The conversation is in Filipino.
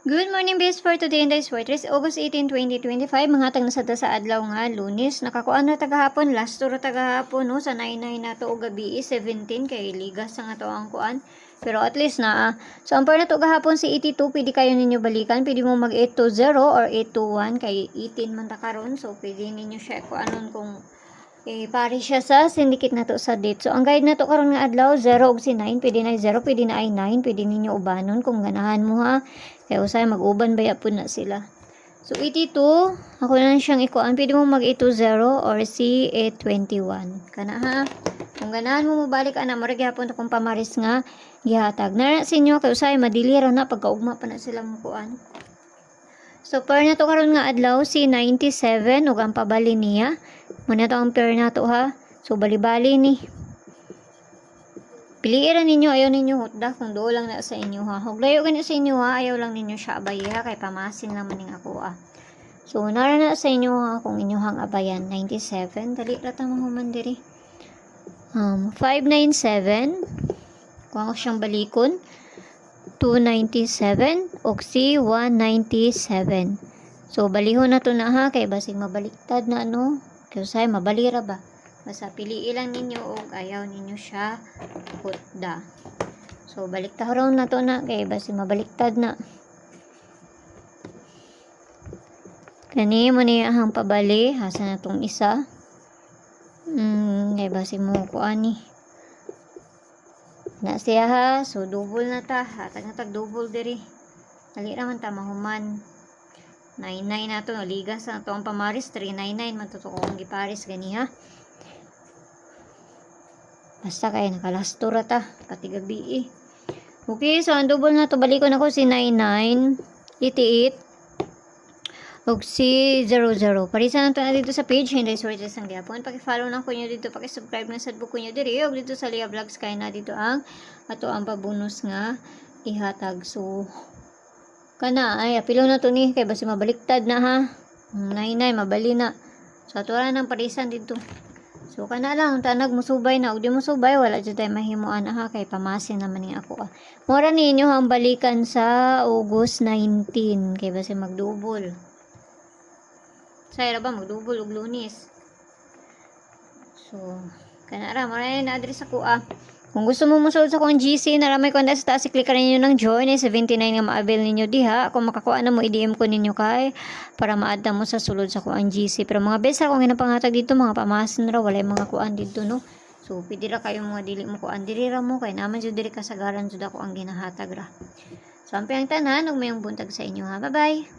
Good morning, best for today and this for August 18, 2025. Mga tag nasada sa adlaw nga Lunes. Nakakuan na tagahapon, last tour tagahapon no sa 99 na to gabi 17 kay ligas sa nga to ang kuan. Pero at least na so ampar na to gahapon si 82, pwede kayo ninyo balikan. Pwede mo mag 820 or 821 kay 18 man ta karon. So pwede ninyo siya kuanon kung pare siya sa syndicate na to sa date. So ang guide na to karon nga adlaw 0 og si 9, pwede na 0, pwede na ay 9, pwede ninyo ubanon kung ganahan mo ha. Kaya usay mag-uban baya po na sila. So 82, ako na siyang ikuan. Pwede mo mag 820 or si 821. Kana ha. Kung ganahan mo mabalik ana mo gyapon kung pamaris nga gihatag. Na sa inyo kay usay madili ra na pagkaugma pa na sila mo kuan. So pair na to karon nga adlaw si 97 ug ang pabali niya. Muna to ang pair na to ha. So bali-bali ni. Piliin ninyo, ayaw ninyo hutda kung doon lang na sa inyo ha. Huwag layo ganit sa inyo ha, ayaw lang ninyo siya abay ha, kay pamasin naman ng ako ah. So, nara na sa inyo ha, kung inyohang abayan. 97, dali rata mahuman diri. 597, kung ako siyang balikon. 297, og si 197. So, balihon na to na ha, kay basig mabaliktad na ano. Kaya say, mabalira ba? Basta piliin lang ninyo o ayaw ninyo siya hutda. So, baliktad na to na. Kaya basi mabaliktad na. Kani mo niya ang pabali. Hasa na tong isa. Kaya basi mo kuani. Na siya ha. So, double na ta. Hatag na tag double diri. Dali naman ta mahuman. 99 na to. Ligas na to ang pamaris. 399 matutukong giparis gani ha. Basta kaya nakalastura ta. Pati gabi eh. Okay, so ang double na to. Balikon ako si 99, 88, og si 00. Parisan na to na dito sa page. Hindi sorry sa sang gyapon. Paki-follow na ko nyo dito. Paki-subscribe na sa buko nyo diri. Og dito sa Lia Vlogs kaya na dito ang ato ang pabonus nga ihatag. So, kana ay apilo na to ni. Kaya basi mabaliktad na ha. 99, mabali na. So, ato ng parisan dito. So, kana lang, tanag musubay na. O di musubay, wala dyan tayo mahimuan ha. Kay pamasin naman yung ako ah. Mura ninyo ang balikan sa August 19. Kaya basi magdubol. Sayra ba magdubol og Lunes? So, kana ra, mura na address ako ah. Kung gusto mo musulod sa kong GC, naramay ko na sa taas, i-click ninyo ng join. 79 nga ma-avail ninyo diha. Kung makakuha na mo, i-DM ko ninyo kay para ma-add mo sa sulod sa kong GC. Pero mga best akong ginapangatag dito, mga pamasin ra, wala yung mga kuan dito, no? So, pwede ra kayo mga dili mo kuan. Diri ra mo, kay naman dyan diri kasagaran dyan ako ang ginahatag ra. So, ang tanan, ug mayong buntag sa inyo ha. Bye-bye!